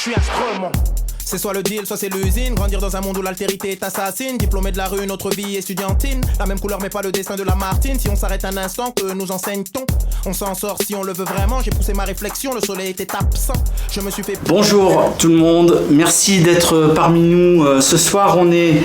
suis instrument. C'est soit le deal, soit c'est l'usine. Grandir dans un monde où l'altérité est assassine. Diplômé de la rue, notre vie estudiantine. La même couleur mais pas le destin de la Martine. Si on s'arrête un instant, que nous enseigne-t-on? On s'en sort si on le veut vraiment. J'ai poussé ma réflexion, le soleil était absent. Je me suis fait... Bonjour tout le monde, merci d'être parmi nous. Ce soir, on est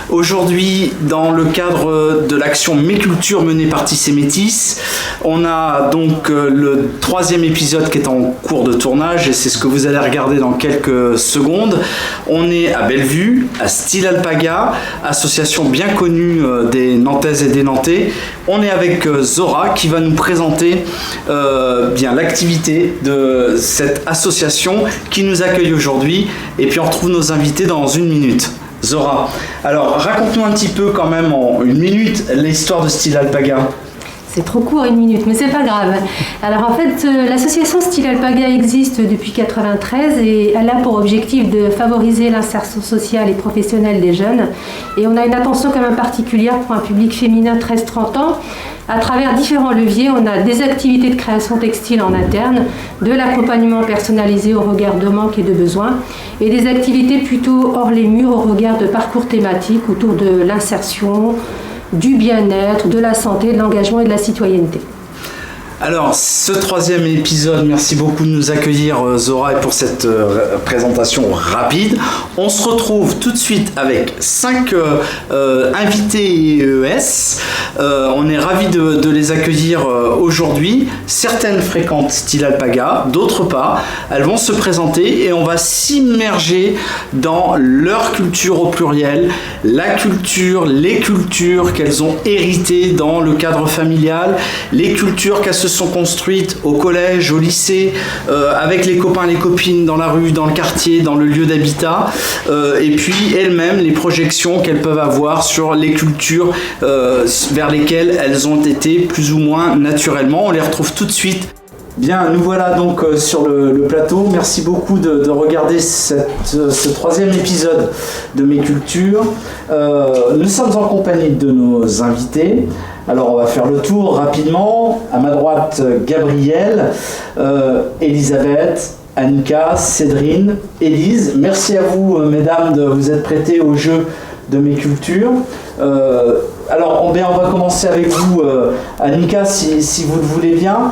aujourd'hui dans le cadre de l'action Mes Cultures menée par Tissé Métis. On a donc le 3e épisode qui est en cours de tournage et c'est ce que vous allez regarder dans quelques secondes. On est à Bellevue, à Style Alpaga, association bien connue des Nantaises et des Nantais. On est avec Zora qui va nous présenter bien l'activité de cette association qui nous accueille aujourd'hui. Et puis on retrouve nos invités dans une minute. Zora, alors raconte-nous un petit peu quand même en une minute l'histoire de Style Alpaga. C'est trop court, une minute, mais c'est pas grave. Alors en fait, l'association Style Alpaga existe depuis 1993 et elle a pour objectif de favoriser l'insertion sociale et professionnelle des jeunes. Et on a une attention quand même particulière pour un public féminin 13-30 ans. À travers différents leviers, on a des activités de création textile en interne, de l'accompagnement personnalisé au regard de manques et de besoins, et des activités plutôt hors les murs au regard de parcours thématiques autour de l'insertion, du bien-être, de la santé, de l'engagement et de la citoyenneté. Alors, ce 3e épisode, merci beaucoup de nous accueillir Zora et pour cette présentation rapide. On se retrouve tout de suite avec 5 invités EES. On est ravis de les accueillir aujourd'hui. Certaines fréquentent Style Alpaga, d'autres pas. Elles vont se présenter et on va s'immerger dans leur culture au pluriel, la culture, les cultures qu'elles ont héritées dans le cadre familial, les cultures qu'elles se sont construites au collège, au lycée, avec les copains et les copines dans la rue, dans le quartier, dans le lieu d'habitat, et puis elles-mêmes, les projections qu'elles peuvent avoir sur les cultures vers lesquelles elles ont été plus ou moins naturellement. On les retrouve tout de suite. Bien, nous voilà donc sur le plateau. Merci beaucoup de regarder ce 3e épisode de Mes Cultures. Nous sommes en compagnie de nos invités. Alors on va faire le tour rapidement. À ma droite, Gabrielle, Elisabeth, Annika, Cédrine, Élise. Merci à vous, mesdames, de vous être prêtées au jeu de Mes Cultures. Alors on va commencer avec vous, Annika, si vous le voulez bien,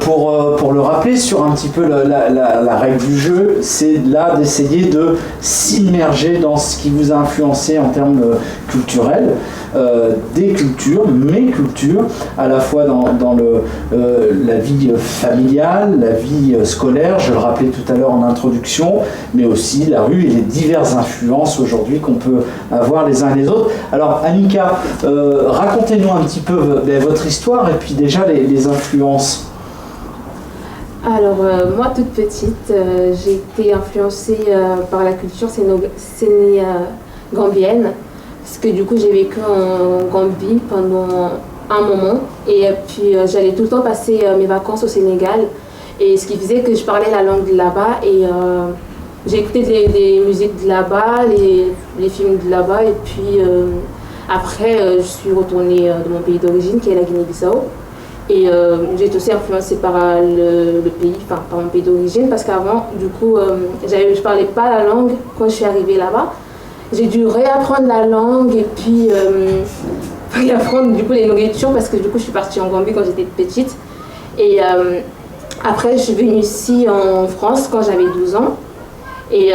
pour le rappeler sur un petit peu la règle du jeu. C'est là d'essayer de s'immerger dans ce qui vous a influencé en termes culturels, des cultures, mes cultures, à la fois dans la vie familiale, la vie scolaire, je le rappelais tout à l'heure en introduction, mais aussi la rue et les diverses influences aujourd'hui qu'on peut avoir les uns et les autres. Alors Annika, racontez-nous un petit peu votre histoire et puis déjà les influences. Alors moi toute petite, j'ai été influencée par la culture sénégambienne parce que du coup j'ai vécu en Gambie pendant un moment et puis j'allais tout le temps passer mes vacances au Sénégal et ce qui faisait que je parlais la langue de là-bas et j'ai écouté des musiques de là-bas, les films de là-bas et puis après je suis retournée de mon pays d'origine qui est la Guinée-Bissau. Et j'ai été aussi influencée par le pays, enfin par mon pays d'origine, parce qu'avant, du coup, je parlais pas la langue quand je suis arrivée là-bas. J'ai dû réapprendre la langue et puis réapprendre du coup les nourritures, parce que du coup, je suis partie en Gambie quand j'étais petite. Et après, je suis venue ici en France quand j'avais 12 ans. Et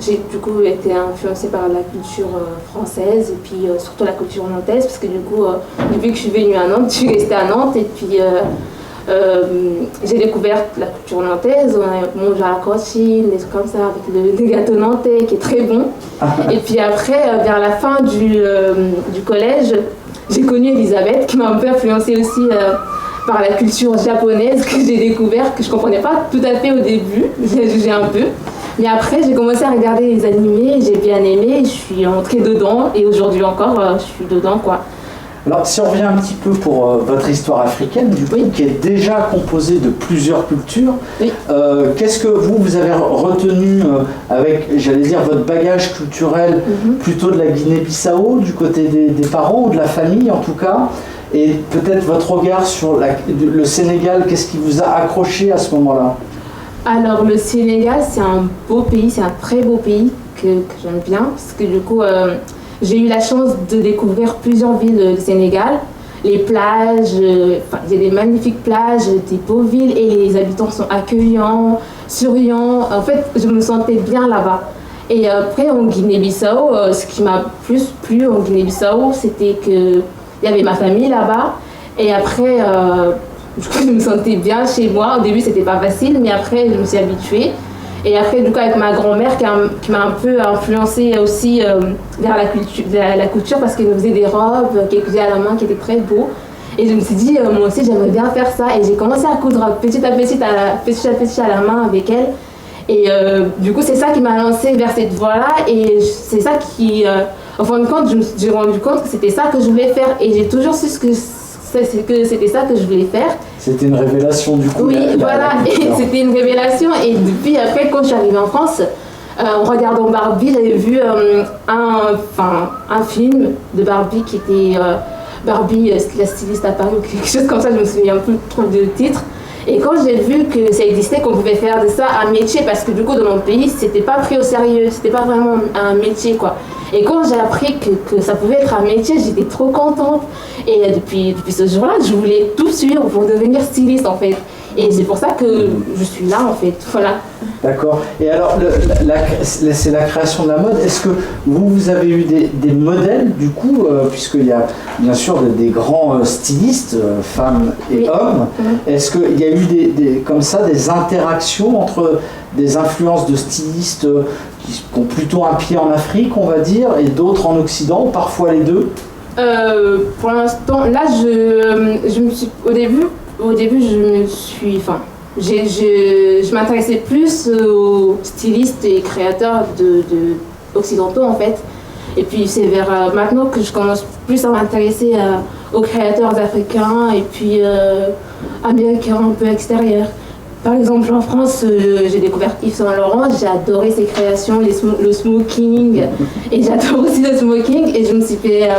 j'ai du coup été influencée par la culture française et puis surtout la culture nantaise parce que du coup depuis que je suis venue à Nantes, je suis restée à Nantes et puis j'ai découvert la culture nantaise. On a mangé à la cantine, des trucs comme ça avec le gâteau nantais qui est très bon. Et puis après vers la fin du collège, j'ai connu Elisabeth qui m'a un peu influencée aussi par la culture japonaise que j'ai découvert, que je ne comprenais pas tout à fait au début, j'ai jugé un peu. Mais après, j'ai commencé à regarder les animés, j'ai bien aimé, je suis entrée dedans et aujourd'hui encore, je suis dedans, quoi. Alors, si on revient un petit peu pour votre histoire africaine, du coup, qui est déjà composée de plusieurs cultures, oui. Qu'est-ce que vous avez retenu avec, j'allais dire, votre bagage culturel plutôt de la Guinée-Bissau, du côté des parents ou de la famille en tout cas, et peut-être votre regard sur le Sénégal, qu'est-ce qui vous a accroché à ce moment-là ? Alors, le Sénégal, c'est un beau pays, c'est un très beau pays que j'aime bien, parce que du coup, j'ai eu la chance de découvrir plusieurs villes du Sénégal. Les plages, il y a des magnifiques plages, des beaux villes, et les habitants sont accueillants, souriants. En fait, je me sentais bien là-bas. Et après, en Guinée-Bissau, ce qui m'a plus plu en Guinée-Bissau, c'était qu'il y avait ma famille là-bas. Et après, du coup, je me sentais bien chez moi. Au début, c'était pas facile, mais après, je me suis habituée. Et après, du coup, avec ma grand-mère qui m'a un peu influencée aussi vers la couture, parce qu'elle nous faisait des robes qu'elle cousait à la main qui étaient très beaux. Et je me suis dit, moi aussi, j'aimerais bien faire ça. Et j'ai commencé à coudre petit à petit à la main avec elle. Et du coup, c'est ça qui m'a lancée vers cette voie-là. Et c'est ça qui, en fin de compte, je me suis rendu compte que c'était ça que je voulais faire. Et j'ai toujours su que c'était ça que je voulais faire. C'était une révélation du coup. Oui, voilà, c'était une révélation. Et depuis, après, quand je suis arrivée en France, en regardant Barbie, j'avais vu un film de Barbie qui était Barbie, la styliste à Paris ou quelque chose comme ça, je me souviens plus trop du titre. Et quand j'ai vu que ça existait, qu'on pouvait faire de ça un métier, parce que du coup, dans mon pays, c'était pas pris au sérieux, c'était pas vraiment un métier, quoi. Et quand j'ai appris que ça pouvait être un métier, j'étais trop contente. Et depuis ce jour-là, je voulais tout suivre pour devenir styliste, en fait. Et c'est pour ça que je suis là, en fait. Voilà. D'accord. Et alors, c'est la création de la mode. Est-ce que vous avez eu des modèles, du coup, puisqu'il y a bien sûr des grands stylistes, femmes et hommes. Est-ce qu'il y a eu comme ça des interactions entre des influences de stylistes qui ont plutôt un pied en Afrique, on va dire, et d'autres en Occident, parfois les deux? Pour l'instant, là, au début, je m'intéressais plus aux stylistes et créateurs occidentaux, en fait. Et puis c'est vers maintenant que je commence plus à m'intéresser aux créateurs africains et puis américains, un peu extérieurs. Par exemple, en France, j'ai découvert Yves Saint Laurent, j'ai adoré ses créations, le smoking, et j'adore aussi le smoking, et je me suis fait...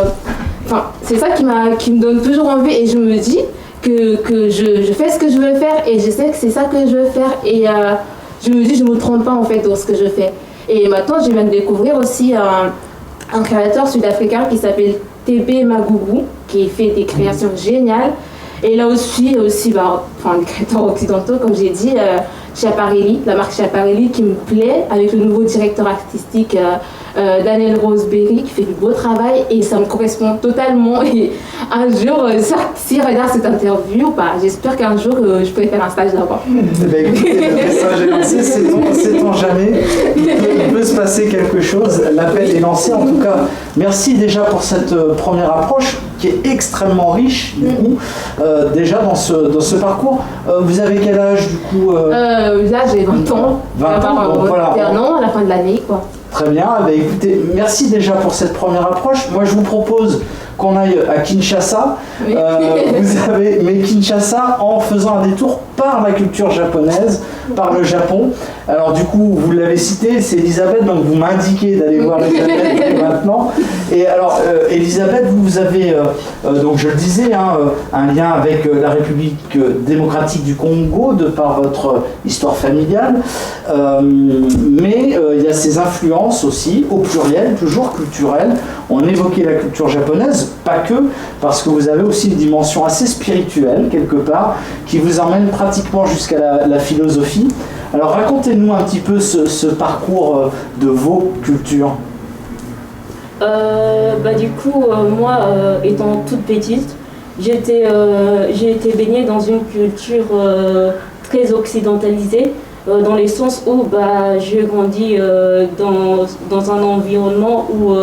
c'est ça qui me donne toujours envie, et je me dis que je fais ce que je veux faire, et je sais que c'est ça que je veux faire, et je me dis je ne me trompe pas en fait dans ce que je fais. Et maintenant, je viens de découvrir aussi un créateur sud-africain qui s'appelle TB Magougou, qui fait des créations géniales. Et là aussi des créateurs occidentaux, comme j'ai dit, Schiaparelli, la marque Schiaparelli qui me plaît, avec le nouveau directeur artistique Daniel Roseberry qui fait du beau travail, et ça me correspond totalement. Et un jour, s'il regarde cette interview, j'espère qu'un jour je pourrai faire un stage là-bas. Écoutez, le message est lancé, sait-on jamais, il peut se passer quelque chose, l'appel est lancé. En tout cas, merci déjà pour cette première approche qui est extrêmement riche du coup, déjà dans ce parcours. Vous avez quel âge du coup Là j'ai 20 ans, 20 ans, donc voilà. 21 ans à la fin de l'année, quoi. Très bien, écoutez, merci déjà pour cette première approche. Moi je vous propose qu'on aille à Kinshasa. Oui. Mais Kinshasa en faisant un détour par la culture japonaise, par le Japon. Alors du coup, vous l'avez cité, c'est Elisabeth, donc vous m'indiquez d'aller voir Elisabeth maintenant. Et alors, Elisabeth, vous avez, donc je le disais, un lien avec la République démocratique du Congo, de par votre histoire familiale. Mais il y a ces influences aussi, au pluriel, toujours culturelles. On évoquait la culture japonaise, pas que, parce que vous avez aussi une dimension assez spirituelle, quelque part, qui vous emmène pratiquement jusqu'à la philosophie. Alors racontez-nous un petit peu ce parcours de vos cultures. Du coup, moi, étant toute petite, j'ai été baignée dans une culture très occidentalisée, dans le sens où j'ai grandi dans un environnement où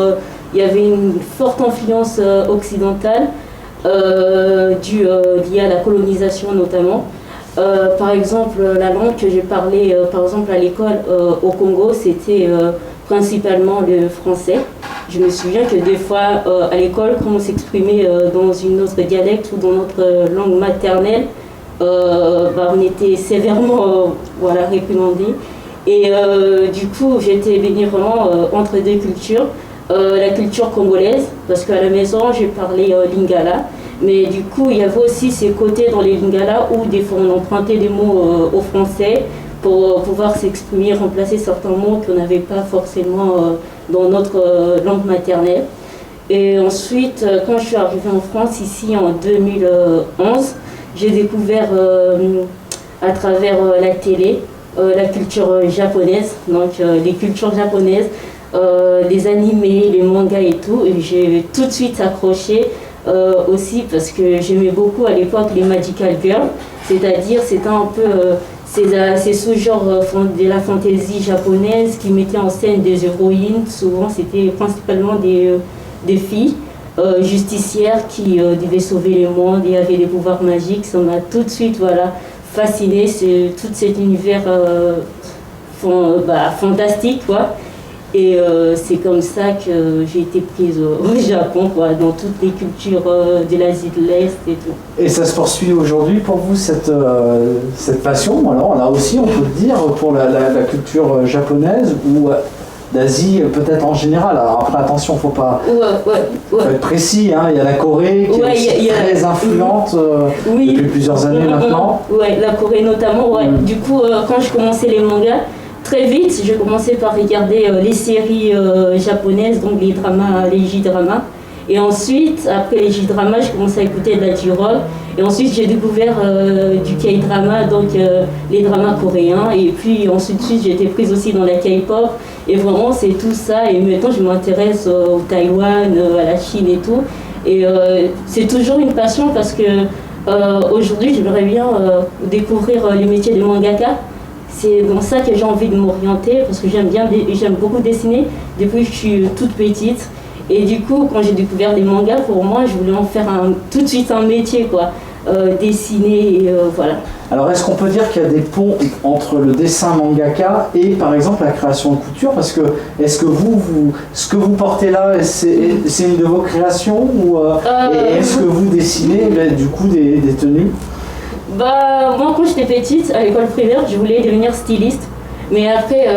il y avait une forte influence occidentale, liée à la colonisation notamment. Par exemple, la langue que j'ai parlé par exemple à l'école au Congo, c'était principalement le français. Je me souviens que des fois à l'école, quand on s'exprimait dans une autre dialecte ou dans notre langue maternelle, on était sévèrement réprimandés. Et du coup, j'étais baignée vraiment entre deux cultures. La culture congolaise, parce qu'à la maison, j'ai parlé lingala. Mais du coup, il y avait aussi ces côtés dans les lingala où des fois on empruntait des mots au français pour pouvoir s'exprimer, remplacer certains mots qu'on n'avait pas forcément dans notre langue maternelle. Et ensuite, quand je suis arrivée en France, ici en 2011, j'ai découvert à travers la télé la culture japonaise, donc les cultures japonaises, les animés, les mangas et tout. Et j'ai tout de suite accroché aussi parce que j'aimais beaucoup à l'époque les Magical Girls, c'est-à-dire c'était un peu ces sous-genres de la fantaisie japonaise qui mettaient en scène des héroïnes. Souvent c'était principalement des filles justicières qui devaient sauver le monde et avaient des pouvoirs magiques. Ça m'a tout de suite fasciné, c'est tout cet univers fantastique quoi. Et c'est comme ça que j'ai été prise au Japon, quoi, dans toutes les cultures de l'Asie de l'Est et tout. Et ça se poursuit aujourd'hui pour vous, cette passion, alors là aussi on peut le dire, pour la culture japonaise ou d'Asie peut-être en général. Alors après attention, faut pas faut être précis, hein. Il y a la Corée qui est aussi très influente depuis plusieurs années maintenant. Ouais, la Corée notamment, ouais. Du coup, quand je commençais les mangas, très vite, je commençais par regarder les séries japonaises, donc les dramas, les J-dramas. Et ensuite, après les J-dramas, je commençais à écouter de la J-rock. Et ensuite, j'ai découvert du K-drama, donc les dramas coréens. Et puis ensuite, j'ai été prise aussi dans la K-pop. Et vraiment, c'est tout ça. Et maintenant, je m'intéresse au Taïwan, à la Chine et tout. Et c'est toujours une passion parce que aujourd'hui, j'aimerais bien découvrir les métiers de mangaka. C'est dans ça que j'ai envie de m'orienter parce que j'aime beaucoup dessiner depuis que je suis toute petite. Et du coup, quand j'ai découvert les mangas, pour moi, je voulais en faire tout de suite un métier, quoi. Dessiner, et voilà. Alors, est-ce qu'on peut dire qu'il y a des ponts entre le dessin mangaka et, par exemple, la création de couture? Parce que, est-ce que ce que vous portez là, c'est une de vos créations ou et est-ce que vous dessinez, du coup, des tenues? Moi, quand j'étais petite, à l'école primaire, je voulais devenir styliste. Mais après,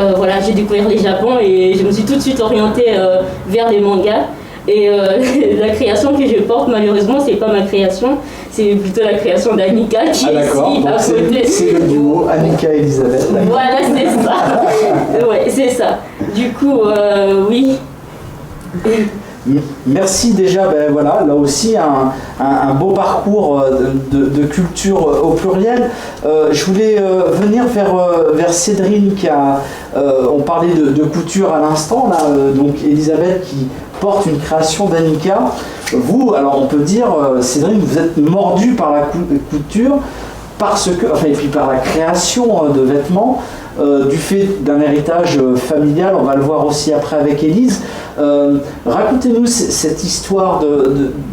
j'ai découvert le Japon et je me suis tout de suite orientée vers les mangas. Et la création que je porte, malheureusement, c'est pas ma création, c'est plutôt la création d'Annika qui est ici à côté. C'est le duo Annika et Elisabeth. Voilà, c'est ça. Ouais, c'est ça. Du coup, oui. Merci déjà, là aussi un beau parcours de culture au pluriel. Je voulais venir vers Cédrine on parlait de couture à l'instant, là, donc Elisabeth qui porte une création d'Annika. Vous, alors on peut dire, Cédrine, vous êtes mordue par la couture et puis par la création de vêtements. Du fait d'un héritage familial, on va le voir aussi après avec Élise. Racontez-nous cette histoire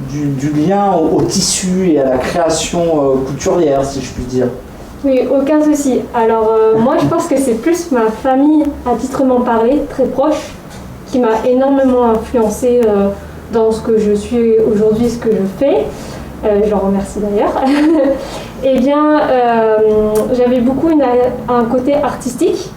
du lien au tissu et à la création couturière, si je puis dire. Oui, aucun souci. Alors moi je pense que c'est plus ma famille, à titrement parlé, très proche, qui m'a énormément influencée dans ce que je suis aujourd'hui, ce que je fais. Je leur remercie d'ailleurs. Eh bien, j'avais beaucoup un côté artistique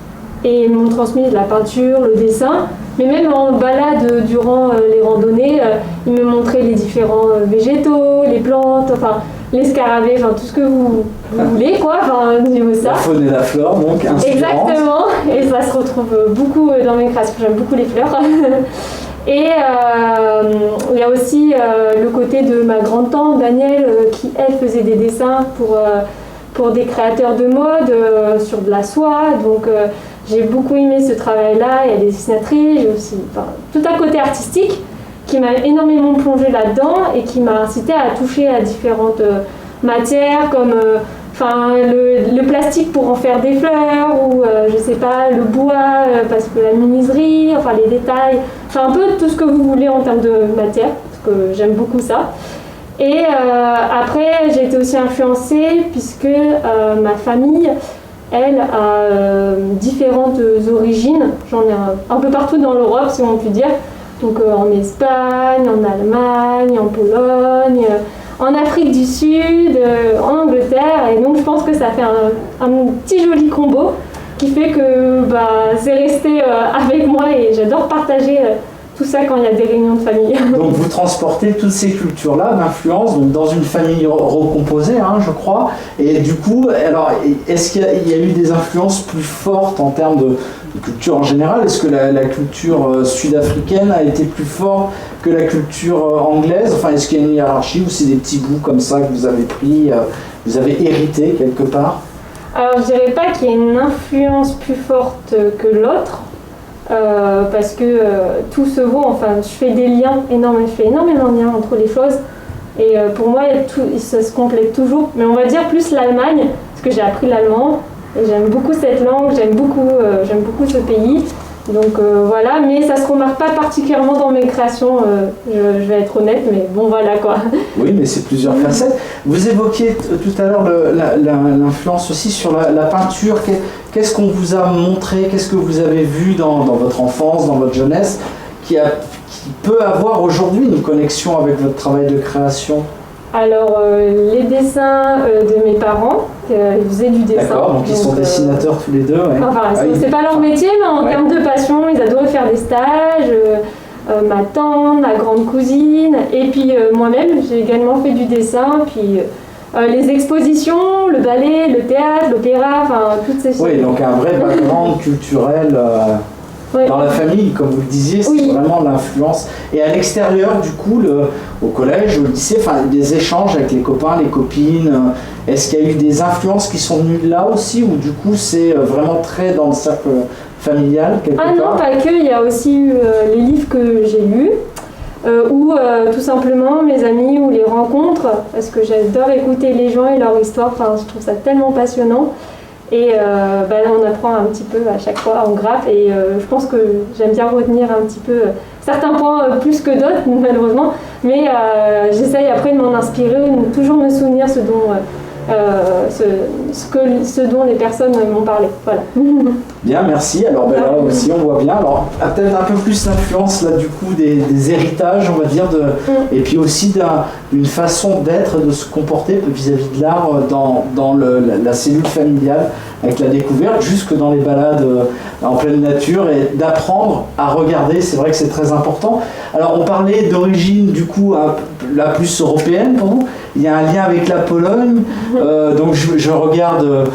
et ils m'ont transmis de la peinture, le dessin, mais même en balade durant les randonnées, ils me montraient les différents végétaux, les plantes, enfin les scarabées, enfin tout ce que vous voulez quoi, enfin au niveau de ça. La faune et la flore, donc inspirante. Exactement, et ça se retrouve beaucoup dans mes créations, j'aime beaucoup les fleurs. Et il y a aussi le côté de ma grande-tante Danielle qui elle faisait des dessins pour des créateurs de mode sur de la soie, donc j'ai beaucoup aimé ce travail-là. Il y a des dessinatrices, j'ai aussi tout un côté artistique qui m'a énormément plongée là-dedans et qui m'a incité à toucher à différentes matières comme le plastique pour en faire des fleurs ou je sais pas, le bois parce que la menuiserie, enfin les détails, enfin un peu tout ce que vous voulez en termes de matière, parce que j'aime beaucoup ça. Et après j'ai été aussi influencée puisque ma famille, elle a différentes origines, j'en ai un peu partout dans l'Europe si on peut dire, donc en Espagne, en Allemagne, en Pologne, en Afrique du Sud, en Angleterre, et donc je pense que ça fait un petit joli combo qui fait que c'est resté avec moi et j'adore partager tout ça quand il y a des réunions de famille. Donc vous transportez toutes ces cultures-là d'influence donc dans une famille recomposée, hein, je crois. Et du coup, alors, est-ce qu'il y a eu des influences plus fortes en termes de culture en général? Est-ce que la culture sud-africaine a été plus forte que la culture anglaise? Enfin, est-ce qu'il y a une hiérarchie ou c'est des petits bouts comme ça que vous avez pris, vous avez hérité quelque part? Alors je dirais pas qu'il y ait une influence plus forte que l'autre. Parce que tout se vaut, enfin je fais énormément de liens entre les choses et pour moi ça se complète toujours, mais on va dire plus l'Allemagne parce que j'ai appris l'allemand et j'aime beaucoup cette langue, j'aime beaucoup ce pays, donc voilà, mais ça se remarque pas particulièrement dans mes créations, je vais être honnête, mais bon voilà quoi. Oui, mais c'est plusieurs facettes. Vous évoquiez tout à l'heure l'influence aussi sur la peinture. Qu'est-ce qu'on vous a montré, qu'est-ce que vous avez vu dans votre enfance, dans votre jeunesse, qui peut avoir aujourd'hui une connexion avec votre travail de création? Alors, les dessins de mes parents, ils faisaient du dessin. D'accord, donc ils sont dessinateurs tous les deux. Ouais. Enfin, c'est pas leur métier, mais en termes de passion, ils adoraient faire des stages. Ma tante, ma grande cousine, et puis moi-même, j'ai également fait du dessin, puis les expositions, le ballet, le théâtre, l'opéra, enfin toutes ces choses. Oui, donc un vrai background culturel dans la famille, comme vous le disiez, c'est vraiment l'influence. Et à l'extérieur, du coup, au collège, au lycée, enfin, des échanges avec les copains, les copines, est-ce qu'il y a eu des influences qui sont venues de là aussi, ou du coup c'est vraiment très dans le cercle familial quelque part? Non, pas que, il y a aussi eu les livres que j'ai lus, ou tout simplement mes amis ou les rencontres, parce que j'adore écouter les gens et leur histoire, enfin, je trouve ça tellement passionnant. Et on apprend un petit peu à chaque fois en graphe et je pense que j'aime bien retenir un petit peu certains points plus que d'autres malheureusement, mais j'essaye après de m'en inspirer, de toujours me souvenir ce dont les personnes m'ont parlé. Voilà. Bien, merci. Alors là aussi on voit bien. Alors peut-être un peu plus l'influence là du coup des héritages, on va dire, et puis aussi d'une façon d'être, de se comporter vis-à-vis de l'art dans la cellule familiale, avec la découverte, jusque dans les balades en pleine nature, et d'apprendre à regarder. C'est vrai que c'est très important. Alors on parlait d'origine du coup la plus européenne pour vous. Il y a un lien avec la Pologne, donc je regarde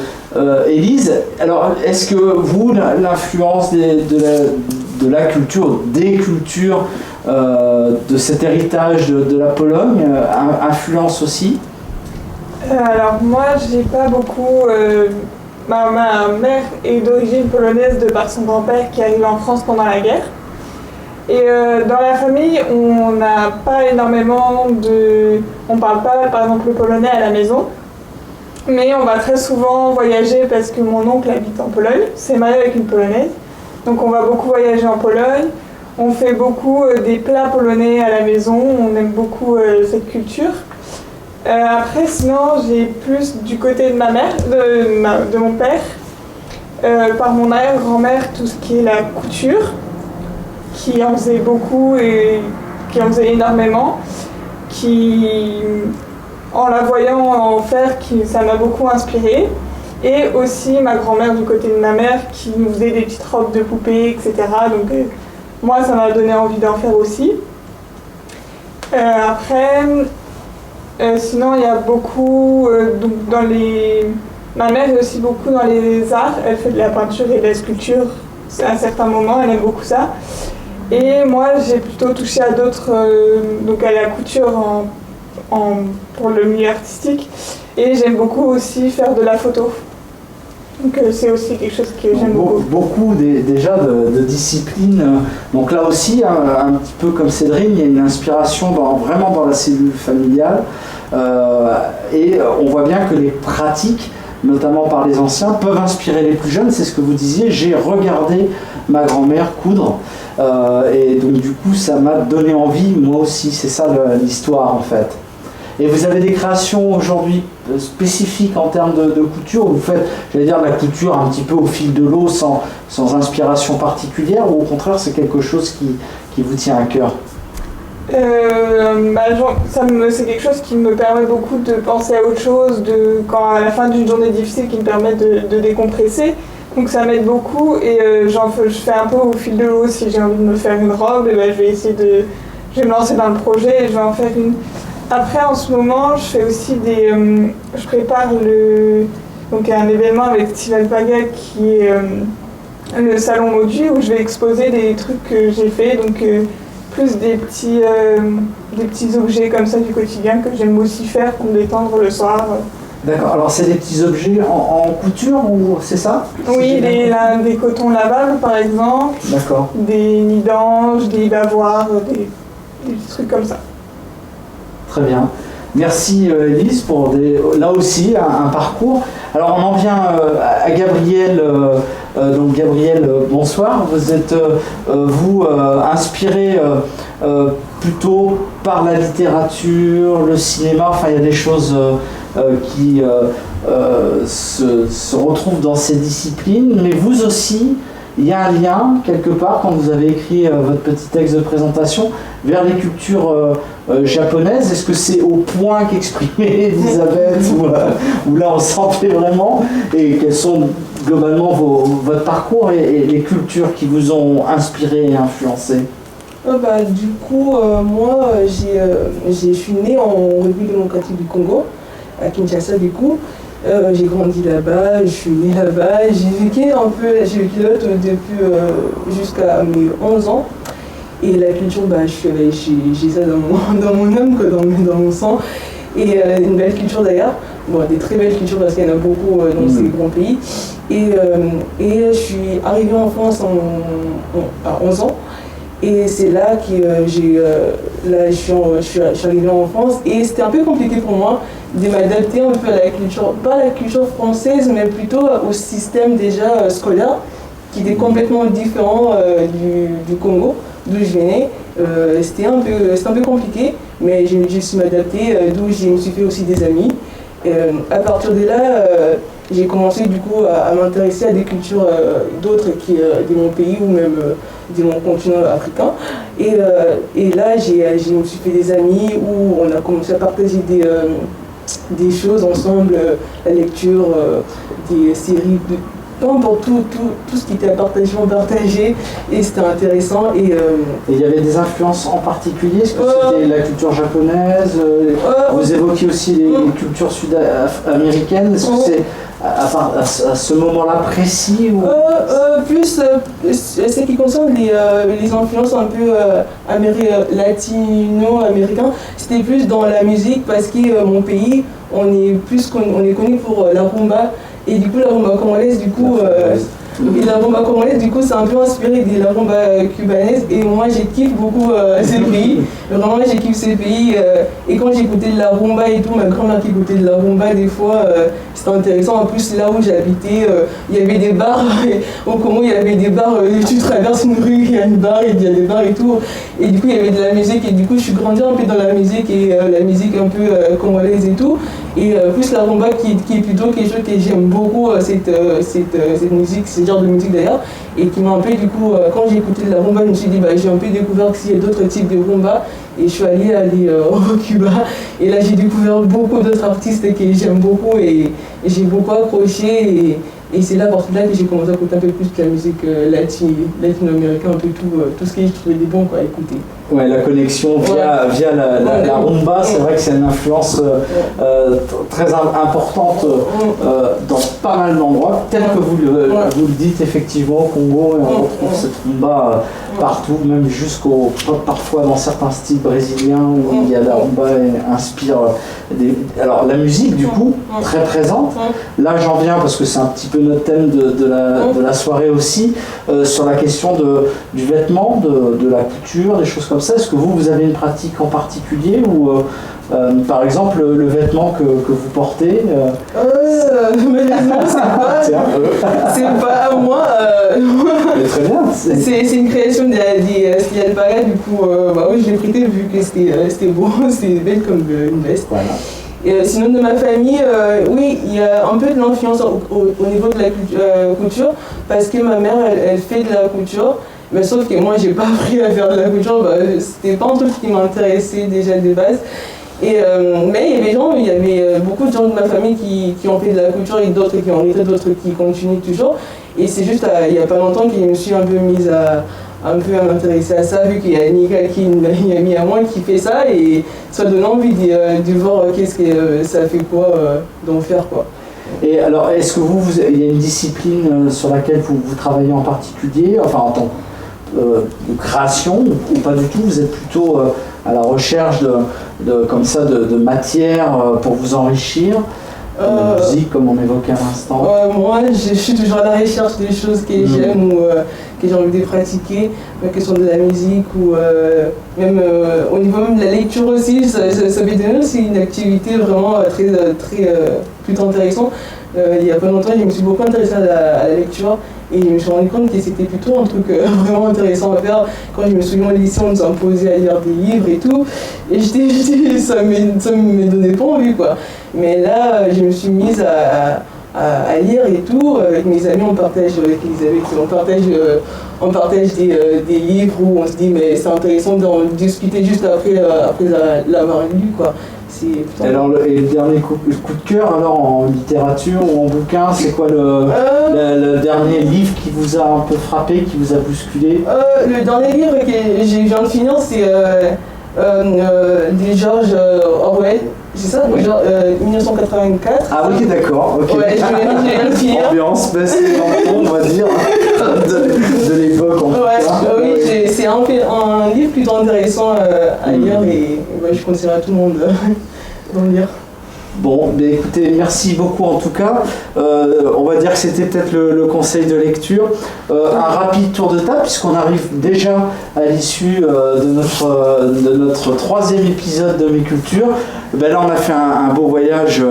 Élise. Alors est-ce que vous, l'influence de la culture, des cultures, de cet héritage de la Pologne influence aussi? Alors moi j'ai pas beaucoup... Ma mère est d'origine polonaise de par son grand-père qui est arrivé en France pendant la guerre. Et dans la famille, on n'a pas énormément on parle pas par exemple le polonais à la maison. Mais on va très souvent voyager parce que mon oncle habite en Pologne, c'est marié avec une Polonaise. Donc on va beaucoup voyager en Pologne. On fait beaucoup des plats polonais à la maison, on aime beaucoup cette culture. Après, sinon, j'ai plus du côté de ma mère, de mon père, par mon arrière-grand-mère, tout ce qui est la couture, qui en faisait beaucoup et qui en faisait énormément, qui, en la voyant en faire, ça m'a beaucoup inspirée. Et aussi ma grand-mère du côté de ma mère, qui nous faisait des petites robes de poupées, etc. Donc moi, ça m'a donné envie d'en faire aussi. Après... sinon, il y a beaucoup ma mère est aussi beaucoup dans les arts. Elle fait de la peinture et de la sculpture à un certain moment. Elle aime beaucoup ça. Et moi, j'ai plutôt touché à d'autres, donc à la couture pour le milieu artistique. Et j'aime beaucoup aussi faire de la photo. Donc c'est aussi quelque chose que j'aime beaucoup. Beaucoup déjà de disciplines. Donc là aussi, un petit peu comme Cédrine, il y a une inspiration vraiment dans la cellule familiale. Et on voit bien que les pratiques, notamment par les anciens, peuvent inspirer les plus jeunes. C'est ce que vous disiez, j'ai regardé ma grand-mère coudre. Et donc du coup, ça m'a donné envie, moi aussi. C'est ça l'histoire en fait. Et vous avez des créations aujourd'hui spécifiques en termes de couture, où vous faites, j'allais dire, la couture un petit peu au fil de l'eau, sans inspiration particulière, ou au contraire c'est quelque chose qui vous tient à cœur? C'est quelque chose qui me permet beaucoup de penser à autre chose, à la fin d'une journée difficile, qui me permet de décompresser. Donc ça m'aide beaucoup et je fais un peu au fil de l'eau. Si j'ai envie de me faire une robe, je vais me lancer dans le projet et je vais en faire une. Après, en ce moment, je fais aussi je prépare un événement avec Style Alpaga qui est le salon Modu, où je vais exposer des trucs que j'ai fait, donc plus des petits objets comme ça du quotidien que j'aime aussi faire pour me détendre le soir. D'accord, alors c'est des petits objets en couture ou c'est ça? Oui, des cotons lavables par exemple. D'accord. Des nids d'anges, des bavoirs, des petits trucs comme ça. Très bien. Merci Élise pour là aussi un parcours. Alors on en vient à Gabriel. Donc Gabriel, bonsoir. Vous êtes inspiré plutôt par la littérature, le cinéma. Enfin, il y a des choses qui se retrouvent dans ces disciplines. Mais vous aussi, il y a un lien quelque part quand vous avez écrit votre petit texte de présentation vers les cultures japonaises. Est-ce que c'est au point qu'exprimait Elisabeth ou là on sentait vraiment? Et quels sont globalement votre parcours et les cultures qui vous ont inspiré et influencé? Du coup, moi, je suis née en République démocratique du Congo, à Kinshasa du coup. J'ai grandi là-bas, je suis née là-bas, j'ai vécu là depuis jusqu'à mes 11 ans. Et la culture, j'ai ça dans mon âme, dans mon sang. Et une belle culture d'ailleurs, des très belles cultures parce qu'il y en a beaucoup dans ces grands pays. Et je suis arrivée en France à 11 ans. Et c'est là que je suis arrivée en France et c'était un peu compliqué pour moi de m'adapter un peu à la culture, pas la culture française, mais plutôt au système déjà scolaire qui était complètement différent du Congo, d'où je venais. C'était un peu compliqué, mais j'ai su m'adapter, d'où je me suis fait aussi des amis. À partir de là, j'ai commencé du coup à m'intéresser à des cultures d'autres de mon pays ou même de mon continent africain. Et là, je me suis fait des amis où on a commencé à partager des choses ensemble, la lecture, des séries, peu importe tout ce qui était à partager, on partageait et c'était intéressant. Et il y avait des influences en particulier? Est-ce que c'était la culture japonaise? Vous évoquiez aussi les cultures sud-américaines. Est-ce que c'est à ce moment-là précis ou... Plus ce qui concerne les influences un peu latino-américaines, c'était plus dans la musique parce que mon pays, on est connu pour la rumba. Et du coup, la rumba congolaise, c'est un peu inspiré de la rumba cubanaise. Et moi, j'ai kiffé beaucoup ces pays. Vraiment, j'ai kiffé ces pays. Et quand j'écoutais de la rumba et tout, ma grand-mère qui écoutait de la rumba, des fois, c'était intéressant. En plus, là où j'habitais, il y avait des bars. Au Congo, il y avait des bars. Tu traverses une rue, il y a une bar, il y a des bars et tout. Et du coup, il y avait de la musique. Et du coup, je suis grandi un peu dans la musique et la musique un peu congolaise et tout. Et plus la rumba qui est plutôt quelque chose que j'aime beaucoup, cette musique, ce genre de musique d'ailleurs, et qui m'a un peu du coup, quand j'ai écouté de la rumba, je me suis dit j'ai un peu découvert qu'il y a d'autres types de rumba, et je suis allée au Cuba, et là j'ai découvert beaucoup d'autres artistes que j'aime beaucoup, et j'ai beaucoup accroché, et c'est là, à partir de là, que j'ai commencé à écouter un peu plus de la musique latino-américaine, un peu tout ce que je trouvais des bons à écouter. Ouais, la connexion via la rumba, c'est vrai que c'est une influence très importante dans pas mal d'endroits, tel que vous le dites effectivement au Congo, et on retrouve cette rumba partout, même parfois dans certains styles brésiliens où il y a la rumba et inspire alors la musique du coup, très présente. Là j'en viens parce que c'est un petit peu notre thème de la soirée aussi, sur la question du vêtement, de la couture, des choses comme ça. Est-ce que vous avez une pratique en particulier ou par exemple le vêtement que vous portez Malheureusement, c'est pas moi. Mais très bien. C'est une création de Style Alpaga, du coup, oui, je l'ai prêté vu que c'était beau, c'était belle comme une veste. Voilà. Et, sinon, de ma famille, oui, il y a un peu de l'influence au niveau de la couture, parce que ma mère, elle fait de la couture. Mais sauf que moi, j'ai pas appris à faire de la couture, c'était pas un truc qui m'intéressait déjà de base. Et, mais il y avait beaucoup de gens de ma famille qui ont fait de la couture et d'autres qui ont arrêté, d'autres qui continuent toujours. Et c'est juste il n'y a pas longtemps que je me suis un peu mise à m'intéresser à ça, vu qu'il y a Nika qui m'a mis à moi qui fait ça, et ça donne envie de voir qu'est-ce que ça fait quoi d'en faire quoi. Et alors, est-ce que il y a une discipline sur laquelle vous travaillez en particulier, enfin en tant que de création, ou pas du tout? Vous êtes plutôt à la recherche de matière pour vous enrichir, de musique comme on évoquait à l'instant? Moi, je suis toujours à la recherche des choses que j'aime ou que j'ai envie de pratiquer, que ce soit de la musique ou même au niveau même de la lecture aussi. Ça fait de nous, c'est une activité vraiment très plutôt intéressante. Il y a pas longtemps, je me suis beaucoup intéressée à la lecture et je me suis rendu compte que c'était plutôt un truc vraiment intéressant à faire. Quand je me souviens au lycée, on nous imposait à lire des livres et tout, et ça me donnait pas envie quoi. Mais là, je me suis mise à lire et tout. Avec mes amis, on partage avec Elisabeth, on partage des livres où on se dit mais c'est intéressant d'en discuter juste après l'avoir lu quoi. Alors, et le dernier coup de cœur alors en littérature ou en bouquin, c'est quoi le dernier livre qui vous a un peu frappé, qui vous a bousculé? Le dernier livre que je viens de finir, c'est de George Orwell. C'est ça, 1984. Ah oui, d'accord, ok. Ouais, je viens de finir. Ambiance, baisse les tampons, on va dire, de l'époque en fait. Oui, c'est un livre plutôt intéressant à lire et je conseillerais à tout le monde d'en lire. Bon, bien écoutez, merci beaucoup en tout cas. On va dire que c'était peut-être le conseil de lecture. Un rapide tour de table, puisqu'on arrive déjà à l'issue de notre troisième épisode de Mes Cultures. Ben là, on a fait un beau voyage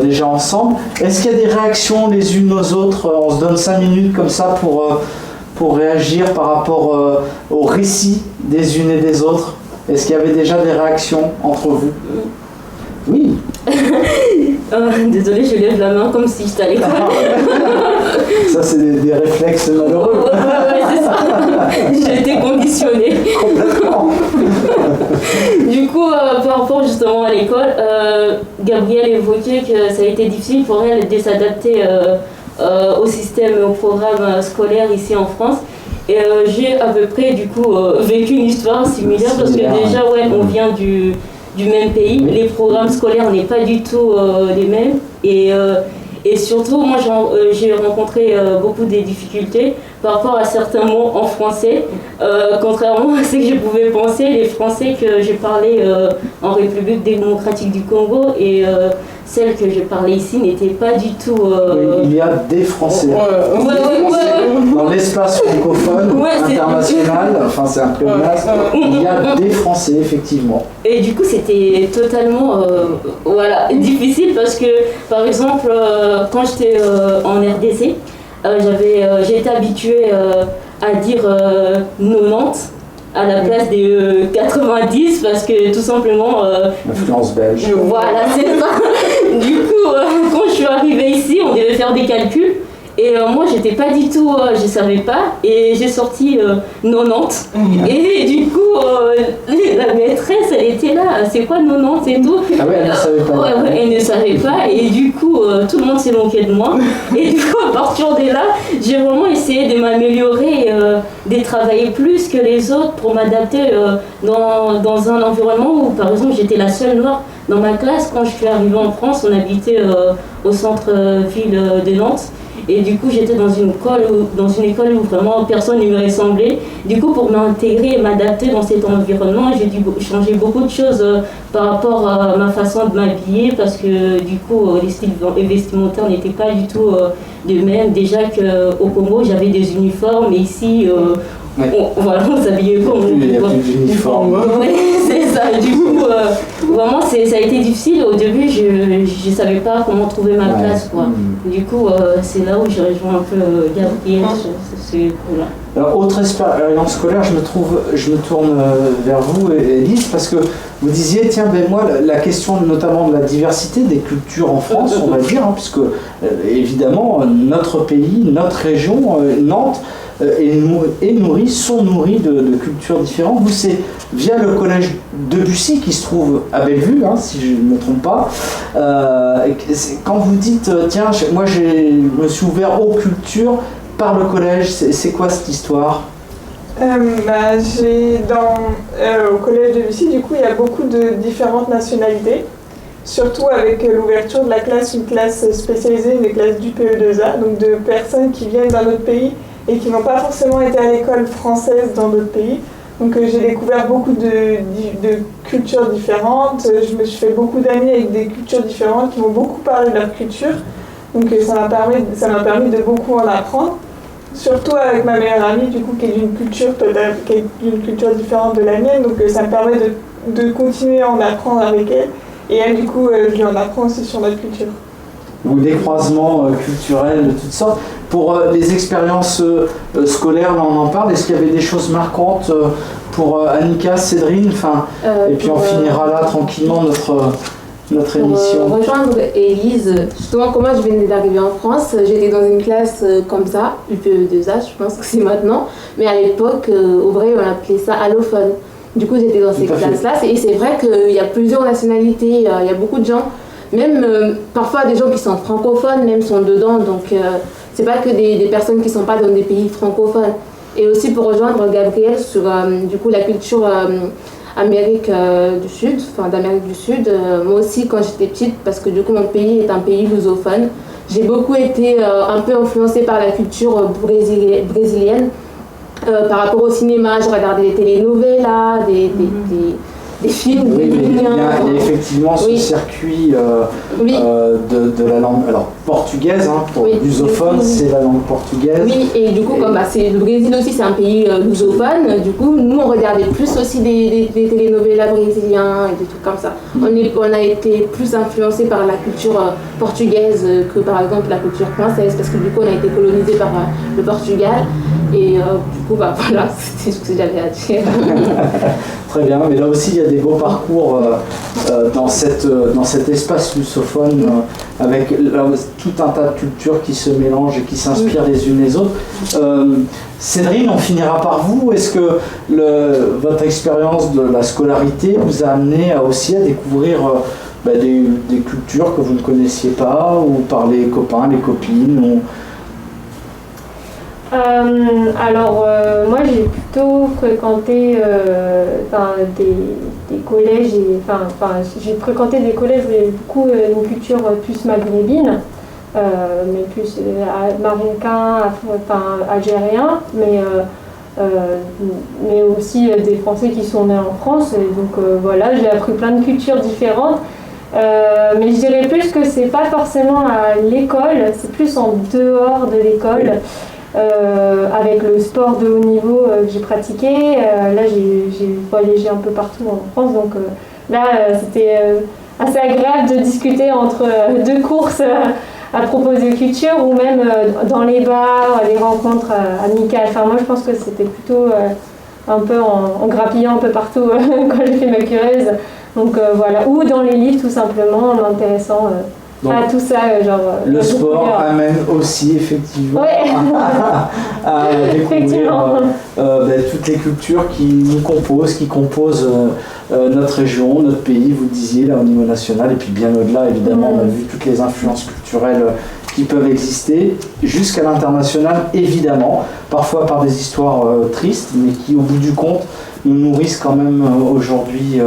déjà ensemble. Est-ce qu'il y a des réactions les unes aux autres? On se donne 5 minutes comme ça pour réagir par rapport au récit des unes et des autres. Est-ce qu'il y avait déjà des réactions entre vous? Oui. Désolée, je lève la main comme si j'étais à l'école. Ça, c'est des réflexes malheureux. Ouais, c'est ça. J'ai été conditionnée. Complètement. Du coup, par rapport justement à l'école, Gabrielle évoquait que ça a été difficile pour elle de s'adapter au système, au programme scolaire ici en France. Et j'ai à peu près du coup vécu une histoire similaire parce que déjà, on vient du même pays, les programmes scolaires n'est pas du tout les mêmes et surtout moi j'ai rencontré beaucoup de difficultés par rapport à certains mots en français, contrairement à ce que je pouvais penser. Les français que j'ai parlé en République démocratique du Congo et celles que je parlais ici n'étaient pas du tout... Oui, il y a des Français. Dans l'espace francophone, international, enfin c'est un peu vaste, il y a des Français, effectivement. Et du coup, c'était totalement difficile parce que, par exemple, quand j'étais en RDC, j'ai été habituée à dire 90 à la place des 90 parce que tout simplement... Influence belge. Voilà, c'est ça. Du coup, quand je suis arrivée ici, on devait faire des calculs. Et moi, j'étais pas du tout, je savais pas, et j'ai sorti 90. Et du coup, la maîtresse, elle était là, c'est quoi 90 et tout. Ah ouais, elle ne savait pas. Ouais, elle ne savait pas, et du coup, tout le monde s'est moqué de moi. Et du coup, à partir de là, j'ai vraiment essayé de m'améliorer, de travailler plus que les autres pour m'adapter dans un environnement où, par exemple, j'étais la seule noire dans ma classe. Quand je suis arrivée en France, on habitait au centre-ville de Nantes. Et du coup, j'étais dans une école où vraiment personne ne me ressemblait. Du coup, pour m'intégrer et m'adapter dans cet environnement, j'ai dû changer beaucoup de choses par rapport à ma façon de m'habiller parce que du coup, les styles vestimentaires n'étaient pas du tout de même. Déjà qu'au Congo, j'avais des uniformes et ici, on s'habillait comme il n'y a plus d'uniforme. Oui, c'est ça. Du coup, vraiment, ça a été difficile. Au début, je ne savais pas comment trouver ma place, quoi. Du coup, c'est là où j'ai rejoint un peu Gabriel. Alors, autre expérience scolaire, je me tourne vers vous, Elise, parce que Vous disiez, tiens, ben moi, la question notamment de la diversité des cultures en France, on va dire, hein, puisque évidemment, notre pays, notre région, Nantes, sont nourris de cultures différentes. Vous, c'est via le collège Debussy qui se trouve à Bellevue, hein, si je ne me trompe pas. Quand vous dites, tiens, moi je me suis ouvert aux cultures par le collège, c'est quoi cette histoire? Au collège Debussy, du coup, il y a beaucoup de différentes nationalités, surtout avec l'ouverture de la classe, une classe spécialisée, une classe du PE2A, donc de personnes qui viennent d'un autre pays et qui n'ont pas forcément été à l'école française dans d'autres pays. Donc j'ai découvert beaucoup de cultures différentes, je me suis fait beaucoup d'amis avec des cultures différentes qui m'ont beaucoup parlé de leur culture, donc ça m'a permis de beaucoup en apprendre. Surtout avec ma meilleure amie, du coup, qui est d'une culture différente de la mienne, donc ça me permet de continuer à en apprendre avec elle. Et elle, du coup, je lui en apprends aussi sur notre culture. Ou des croisements culturels de toutes sortes. Pour les expériences scolaires, là on en parle, est-ce qu'il y avait des choses marquantes pour Annika, Cédrine, et puis on finira là tranquillement notre émission. Pour rejoindre Élise, justement, comme moi je venais d'arriver en France, j'étais dans une classe comme ça, UPE2A, je pense que c'est maintenant, mais à l'époque, au vrai, on appelait ça allophone. Du coup, j'étais dans ces classes-là, et c'est vrai qu'il y a plusieurs nationalités, il y a beaucoup de gens, même parfois des gens qui sont francophones, même sont dedans, donc c'est pas que des personnes qui sont pas dans des pays francophones. Et aussi pour rejoindre Gabriel sur du coup la culture d'Amérique du Sud, moi aussi quand j'étais petite, parce que du coup mon pays est un pays lusophone, j'ai beaucoup été un peu influencée par la culture brésilienne. Par rapport au cinéma, je regardais des telenovelas, des films. Oui, mais il y a effectivement ce circuit de la langue portugaise, hein, pour lusophone, c'est la langue portugaise. Oui, et du coup, comme le Brésil aussi, c'est un pays lusophone, du coup, nous, on regardait plus aussi des telenovelas brésiliens et des trucs comme ça. On a été plus influencés par la culture portugaise que, par exemple, la culture française, parce que du coup, on a été colonisé par le Portugal. Et du coup, voilà, c'était ce que j'avais à dire. Très bien, mais là aussi il y a des beaux parcours dans cet espace lusophone avec tout un tas de cultures qui se mélangent et qui s'inspirent les unes les autres. Cédrine, on finira par vous. Est-ce que votre expérience de la scolarité vous a amené aussi à découvrir des cultures que vous ne connaissiez pas, ou par les copains, les copines moi j'ai plutôt fréquenté des collèges, j'ai fréquenté des collèges où il y avait beaucoup une culture plus maghrébine, mais plus marocain, algérien, mais aussi des Français qui sont nés en France, et donc voilà, j'ai appris plein de cultures différentes. Mais je dirais plus que c'est pas forcément à l'école, c'est plus en dehors de l'école. Avec le sport de haut niveau que j'ai pratiqué, là j'ai voyagé un peu partout en France, donc c'était assez agréable de discuter entre deux courses à propos de culture, ou même dans les bars, des rencontres amicales. Moi je pense que c'était plutôt un peu en grappillant un peu partout quand j'ai fait ma cureuse, donc voilà, ou dans les livres tout simplement, en m'intéressant tout ça, le sport amène aussi effectivement à découvrir toutes les cultures qui nous composent, qui composent notre région, notre pays, vous le disiez là au niveau national, et puis bien au-delà évidemment, on a vu toutes les influences culturelles qui peuvent exister jusqu'à l'international évidemment, parfois par des histoires tristes, mais qui au bout du compte nous nourrissent quand même aujourd'hui.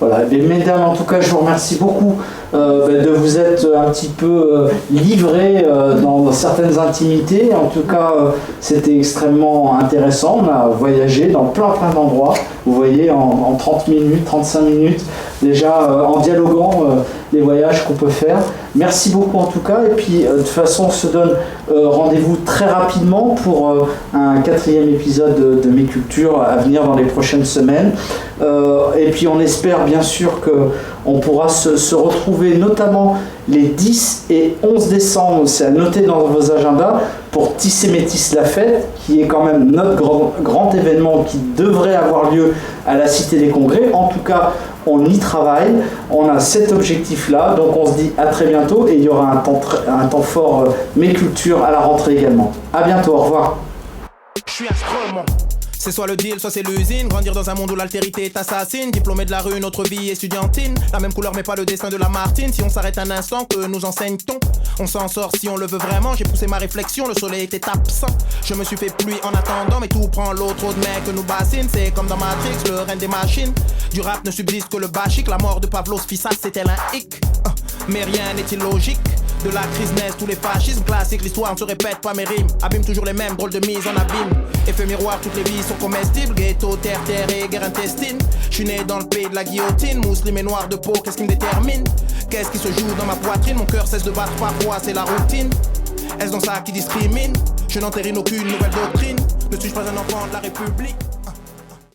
Voilà. Et mesdames, en tout cas, je vous remercie beaucoup de vous être un petit peu livrées dans certaines intimités. En tout cas, c'était extrêmement intéressant. On a voyagé dans plein d'endroits. Vous voyez, en 30 minutes, 35 minutes, déjà en dialoguant les voyages qu'on peut faire. Merci beaucoup en tout cas. Et puis, de toute façon, on se donne rendez-vous très rapidement pour un 4e épisode de Mes Cultures à venir dans les prochaines semaines. Et puis, on espère bien sûr qu'on pourra se retrouver notamment les 10 et 11 décembre, c'est à noter dans vos agendas, pour Tisser Métis la fête, qui est quand même notre grand événement qui devrait avoir lieu à la Cité des Congrès. En tout cas, on y travaille, on a cet objectif-là, donc on se dit à très bientôt et il y aura un temps fort Mes Cultures à la rentrée également. À bientôt, au revoir. Je suis un scrum. C'est soit le deal, soit c'est l'usine. Grandir dans un monde où l'altérité t'assassine. Diplômé de la rue, notre vie estudiantine. La même couleur mais pas le destin de la Martine. Si on s'arrête un instant, que nous enseigne-t-on? On s'en sort si on le veut vraiment. J'ai poussé ma réflexion, le soleil était absent. Je me suis fait pluie en attendant, mais tout prend l'eau. Trop de mecs nous bassinent. C'est comme dans Matrix, le règne des machines. Du rap ne subsiste que le basique. La mort de Pavlos Fissas, c'était un hic. Mais rien n'est illogique. De la crise naissent tous les fascismes classiques. L'histoire ne se répète pas, mes rimes abîment toujours les mêmes, drôles de mise en abîme. Effet miroir, toutes les vies sont comestibles. Ghetto, terre et guerre intestine. Je suis né dans le pays de la guillotine. Musulman et noir de peau, qu'est-ce qui me détermine? Qu'est-ce qui se joue dans ma poitrine? Mon cœur cesse de battre parfois, c'est la routine. Est-ce dans ça qui discrimine? Je n'entérine aucune nouvelle doctrine. Ne suis-je pas un enfant de la République?